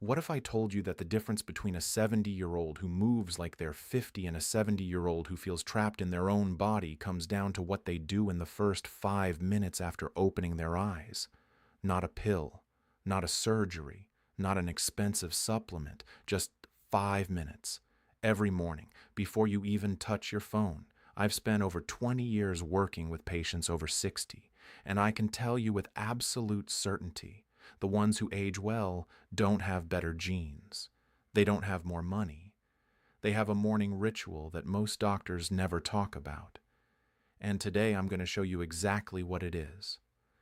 What if I told you that the difference between a 70-year-old who moves like they're 50 and a 70-year-old who feels trapped in their own body comes down to what they do in the first 5 minutes after opening their eyes? Not a pill, not a surgery, not an expensive supplement, just 5 minutes. Every morning, before you even touch your phone. I've spent over 20 years working with patients over 60, and I can tell you with absolute certainty, the ones who age well don't have better genes. They don't have more money. They have a morning ritual that most doctors never talk about. And today I'm going to show you exactly what it is.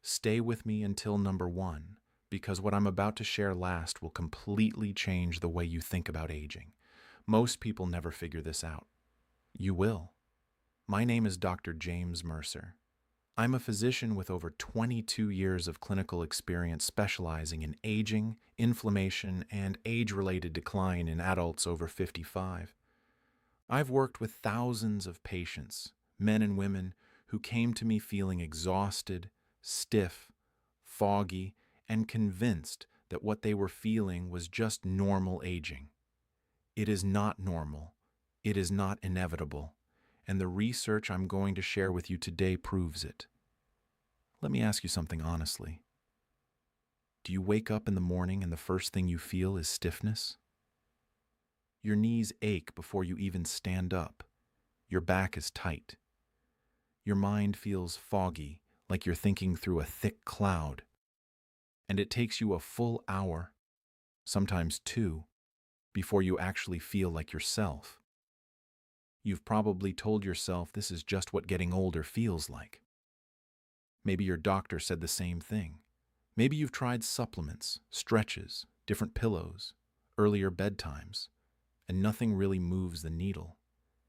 Stay with me until number one, because what I'm about to share last will completely change the way you think about aging. Most people never figure this out. You will. My name is Dr. James Mercer. I'm a physician with over 22 years of clinical experience specializing in aging, inflammation, and age-related decline in adults over 55. I've worked with thousands of patients, men and women, who came to me feeling exhausted, stiff, foggy, and convinced that what they were feeling was just normal aging. It is not normal. It is not inevitable. And the research I'm going to share with you today proves it. Let me ask you something honestly. Do you wake up in the morning and the first thing you feel is stiffness? Your knees ache before you even stand up. Your back is tight. Your mind feels foggy, like you're thinking through a thick cloud. And it takes you a full hour, sometimes two, before you actually feel like yourself. You've probably told yourself this is just what getting older feels like. Maybe your doctor said the same thing. Maybe you've tried supplements, stretches, different pillows, earlier bedtimes, and nothing really moves the needle.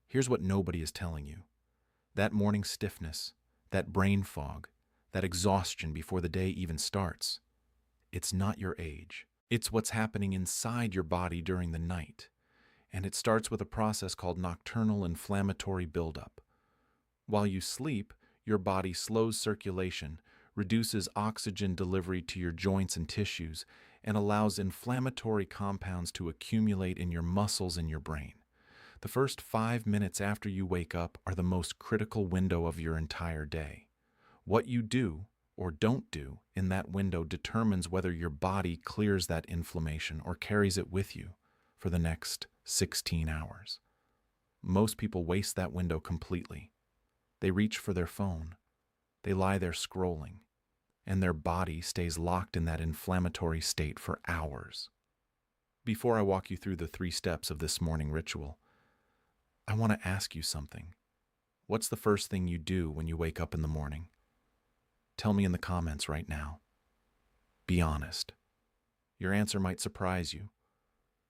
Here's what nobody is telling you. That morning stiffness, that brain fog, that exhaustion before the day even starts, it's not your age. It's what's happening inside your body during the night. And it starts with a process called nocturnal inflammatory buildup. While you sleep, your body slows circulation, reduces oxygen delivery to your joints and tissues, and allows inflammatory compounds to accumulate in your muscles and your brain. The first 5 minutes after you wake up are the most critical window of your entire day. What you do or don't do in that window determines whether your body clears that inflammation or carries it with you for the next 16 hours. Most people waste that window completely. They reach for their phone. They lie there scrolling, and their body stays locked in that inflammatory state for hours. Before I walk you through the 3 steps of this morning ritual, I want to ask you something. What's the first thing you do when you wake up in the morning? Tell me in the comments right now. Be honest. Your answer might surprise you,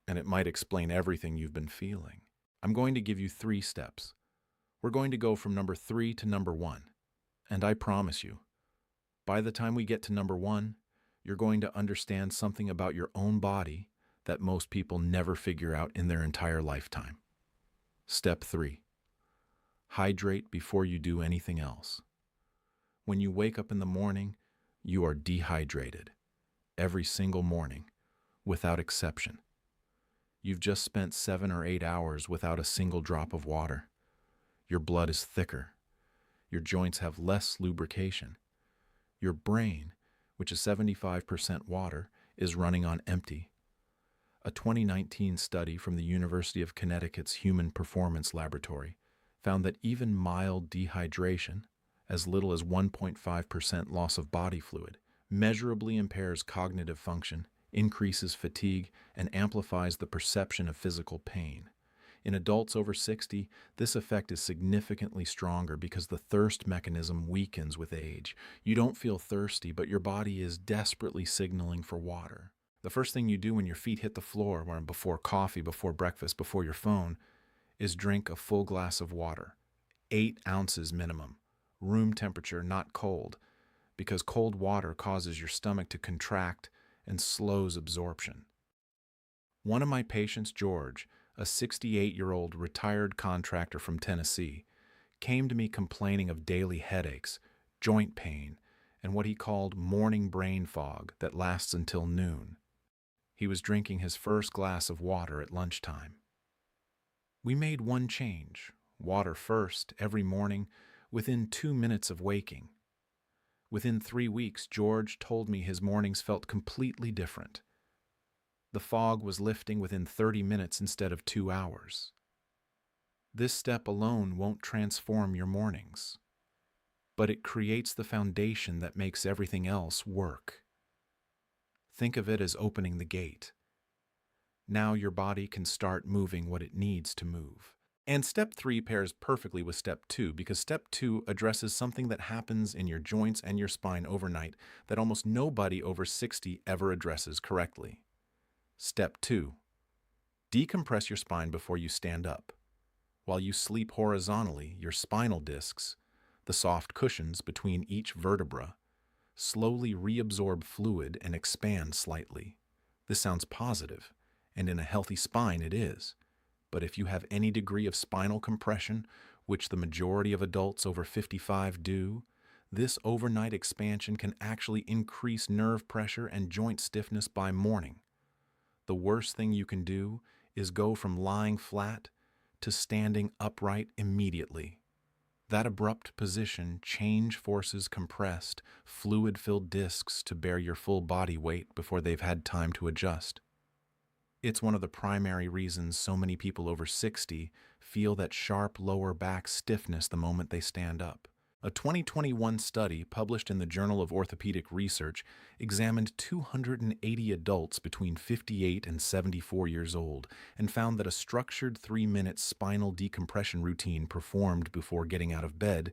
and it might explain everything you've been feeling. I'm going to give you 3 steps. We're going to go from number 3 to number 1. And I promise you, by the time we get to number 1, you're going to understand something about your own body that most people never figure out in their entire lifetime. Step 3. Hydrate before you do anything else. When you wake up in the morning, you are dehydrated. Every single morning, without exception. You've just spent 7 or 8 hours without a single drop of water. Your blood is thicker. Your joints have less lubrication. Your brain, which is 75% water, is running on empty. A 2019 study from the University of Connecticut's Human Performance Laboratory found that even mild dehydration, as little as 1.5% loss of body fluid, measurably impairs cognitive function, increases fatigue, and amplifies the perception of physical pain. In adults over 60, this effect is significantly stronger because the thirst mechanism weakens with age. You don't feel thirsty, but your body is desperately signaling for water. The first thing you do when your feet hit the floor, or before coffee, before breakfast, before your phone, is drink a full glass of water. 8 ounces minimum. Room temperature, not cold, because cold water causes your stomach to contract and slows absorption. One of my patients, George, a 68-year-old retired contractor from Tennessee, came to me complaining of daily headaches, joint pain, and what he called morning brain fog that lasts until noon. He was drinking his first glass of water at lunchtime. We made one change, water first, every morning, within 2 minutes of waking. Within 3 weeks, George told me his mornings felt completely different. The fog was lifting within 30 minutes instead of 2 hours. This step alone won't transform your mornings, but it creates the foundation that makes everything else work. Think of it as opening the gate. Now your body can start moving what it needs to move. And step 3 pairs perfectly with step 2 because step 2 addresses something that happens in your joints and your spine overnight that almost nobody over 60 ever addresses correctly. Step 2. Decompress your spine before you stand up. While you sleep horizontally, your spinal discs, the soft cushions between each vertebra, slowly reabsorb fluid and expand slightly. This sounds positive, and in a healthy spine it is. But if you have any degree of spinal compression, which the majority of adults over 55 do, this overnight expansion can actually increase nerve pressure and joint stiffness by morning. The worst thing you can do is go from lying flat to standing upright immediately. That abrupt position change forces compressed, fluid-filled discs to bear your full body weight before they've had time to adjust. It's one of the primary reasons so many people over 60 feel that sharp lower back stiffness the moment they stand up. A 2021 study published in the Journal of Orthopedic Research examined 280 adults between 58 and 74 years old and found that a structured 3-minute spinal decompression routine performed before getting out of bed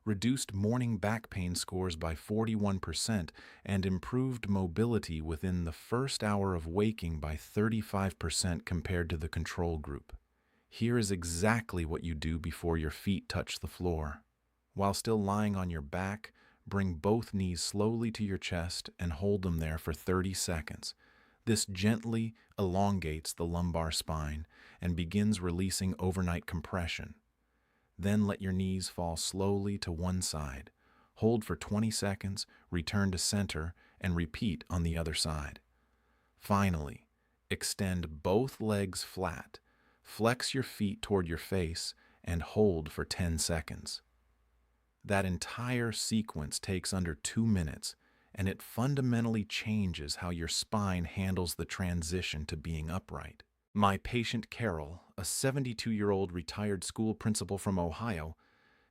reduced morning back pain scores by 41% and improved mobility within the first hour of waking by 35% compared to the control group. Here is exactly what you do before your feet touch the floor. While still lying on your back, bring both knees slowly to your chest and hold them there for 30 seconds. This gently elongates the lumbar spine and begins releasing overnight compression. Then let your knees fall slowly to one side. Hold for 20 seconds, return to center, and repeat on the other side. Finally, extend both legs flat, flex your feet toward your face, and hold for 10 seconds. That entire sequence takes under 2 minutes, and it fundamentally changes how your spine handles the transition to being upright. My patient Carol, a 72-year-old retired school principal from Ohio,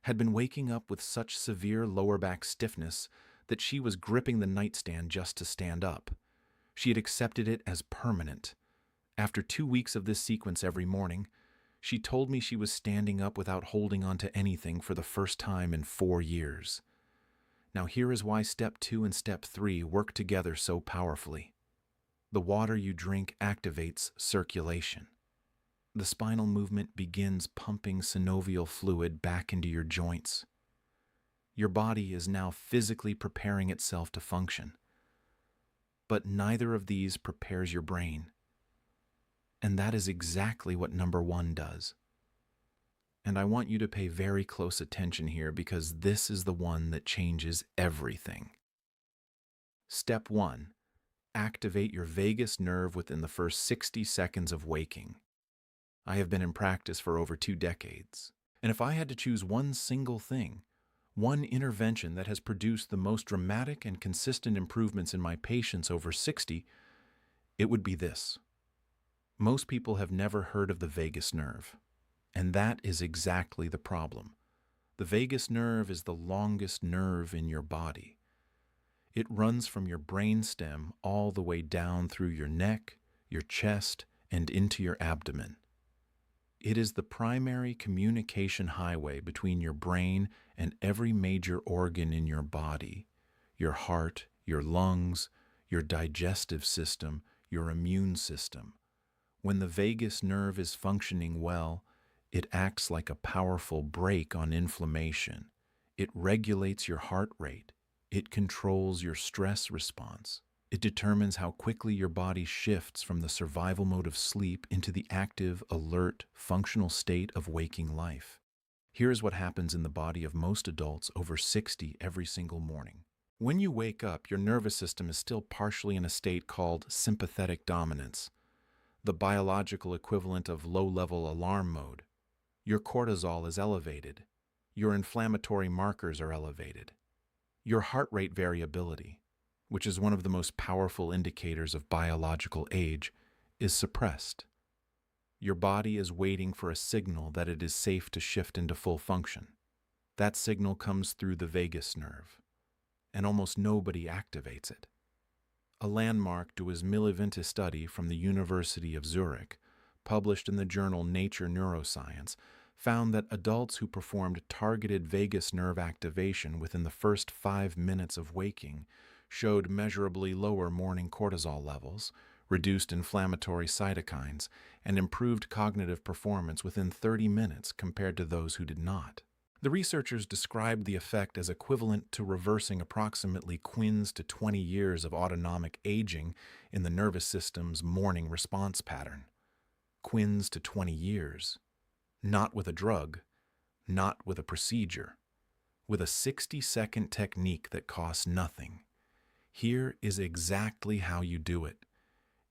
had been waking up with such severe lower back stiffness that she was gripping the nightstand just to stand up. She had accepted it as permanent. After 2 weeks of this sequence every morning, she told me she was standing up without holding on to anything for the first time in 4 years. Now here is why step 2 and step 3 work together so powerfully. The water you drink activates circulation. The spinal movement begins pumping synovial fluid back into your joints. Your body is now physically preparing itself to function. But neither of these prepares your brain. And that is exactly what number 1 does. And I want you to pay very close attention here because this is the one that changes everything. Step 1. Activate your vagus nerve within the first 60 seconds of waking. I have been in practice for over 2 decades, and if I had to choose one single thing, one intervention that has produced the most dramatic and consistent improvements in my patients over 60, it would be this. Most people have never heard of the vagus nerve, and that is exactly the problem. The vagus nerve is the longest nerve in your body. It runs from your brainstem all the way down through your neck, your chest, and into your abdomen. It is the primary communication highway between your brain and every major organ in your body: your heart, your lungs, your digestive system, your immune system. When the vagus nerve is functioning well, it acts like a powerful brake on inflammation. It regulates your heart rate. It controls your stress response. It determines how quickly your body shifts from the survival mode of sleep into the active, alert, functional state of waking life. Here is what happens in the body of most adults over 60 every single morning. When you wake up, your nervous system is still partially in a state called sympathetic dominance, the biological equivalent of low-level alarm mode. Your cortisol is elevated. Your inflammatory markers are elevated. Your heart rate variability, which is one of the most powerful indicators of biological age, is suppressed. Your body is waiting for a signal that it is safe to shift into full function. That signal comes through the vagus nerve, and almost nobody activates it. A landmark duas Milivinti study from the University of Zurich, published in the journal Nature Neuroscience, found that adults who performed targeted vagus nerve activation within the first 5 minutes of waking showed measurably lower morning cortisol levels, reduced inflammatory cytokines, and improved cognitive performance within 30 minutes compared to those who did not. The researchers described the effect as equivalent to reversing approximately quins to 20 years of autonomic aging in the nervous system's morning response pattern. Quins to 20 years. Not with a drug, not with a procedure, with a 60-second technique that costs nothing. Here is exactly how you do it.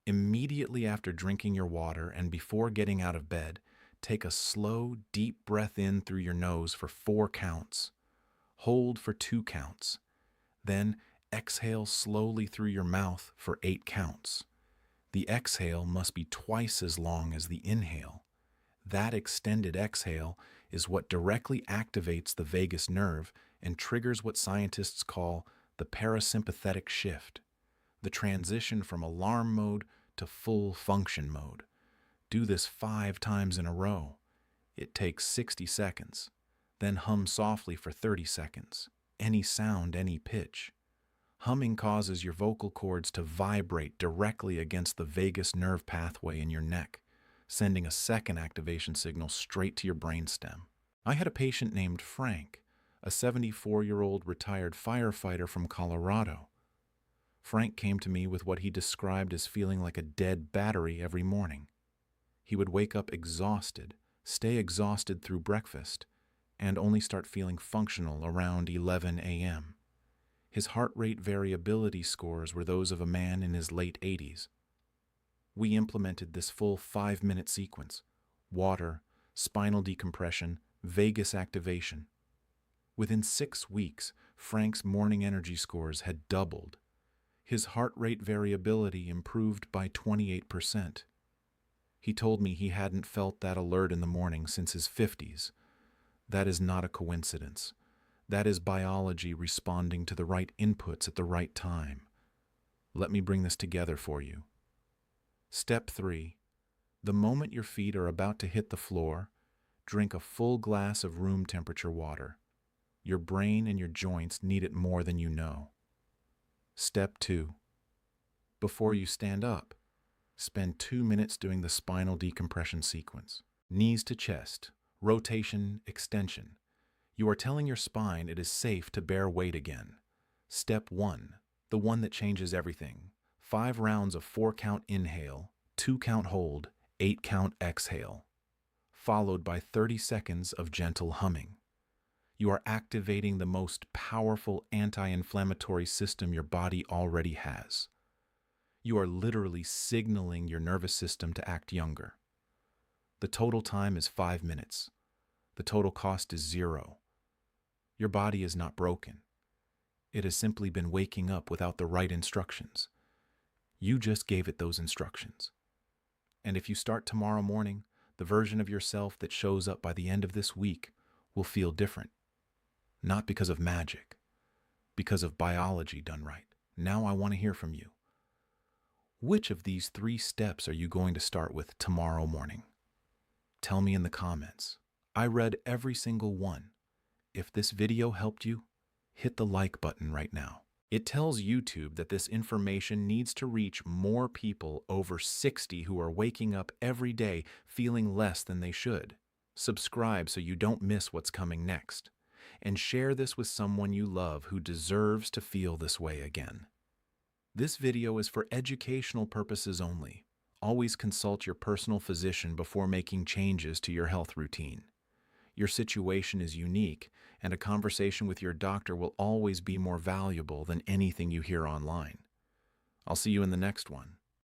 Immediately after drinking your water and before getting out of bed, take a slow, deep breath in through your nose for 4 counts. Hold for 2 counts. Then exhale slowly through your mouth for 8 counts. The exhale must be twice as long as the inhale. That extended exhale is what directly activates the vagus nerve and triggers what scientists call the parasympathetic shift, the transition from alarm mode to full function mode. Do this 5 times in a row. It takes 60 seconds. Then hum softly for 30 seconds. Any sound, any pitch. Humming causes your vocal cords to vibrate directly against the vagus nerve pathway in your neck, sending a second activation signal straight to your brainstem. I had a patient named Frank, a 74-year-old retired firefighter from Colorado. Frank came to me with what he described as feeling like a dead battery every morning. He would wake up exhausted, stay exhausted through breakfast, and only start feeling functional around 11 a.m. His heart rate variability scores were those of a man in his late 80s. We implemented this full 5-minute sequence: water, spinal decompression, vagus activation. Within 6 weeks, Frank's morning energy scores had doubled. His heart rate variability improved by 28%. He told me he hadn't felt that alert in the morning since his 50s. That is not a coincidence. That is biology responding to the right inputs at the right time. Let me bring this together for you. Step 3. The moment your feet are about to hit the floor, drink a full glass of room temperature water. Your brain and your joints need it more than you know. Step 2. Before you stand up, spend 2 minutes doing the spinal decompression sequence. Knees to chest, rotation, extension. You are telling your spine it is safe to bear weight again. Step 1, the one that changes everything. 5 rounds of 4-count inhale, 2-count hold, 8-count exhale, followed by 30 seconds of gentle humming. You are activating the most powerful anti-inflammatory system your body already has. You are literally signaling your nervous system to act younger. The total time is 5 minutes. The total cost is 0. Your body is not broken. It has simply been waking up without the right instructions. You just gave it those instructions. And if you start tomorrow morning, the version of yourself that shows up by the end of this week will feel different. Not because of magic, because of biology done right. Now I want to hear from you. Which of these 3 steps are you going to start with tomorrow morning? Tell me in the comments. I read every single one. If this video helped you, hit the like button right now. It tells YouTube that this information needs to reach more people over 60 who are waking up every day feeling less than they should. Subscribe so you don't miss what's coming next. And share this with someone you love who deserves to feel this way again. This video is for educational purposes only. Always consult your personal physician before making changes to your health routine. Your situation is unique, and a conversation with your doctor will always be more valuable than anything you hear online. I'll see you in the next one.